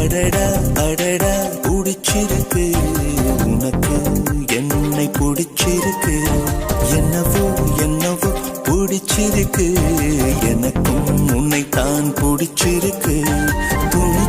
அடடா அடடா பிடிச்சிருக்கு உனக்கு என்னை பிடிச்சிருக்கு என்னவோ என்னவோ பிடிச்சிருக்கு எனக்கும் உன்னை தான் பிடிச்சிருக்கு துணி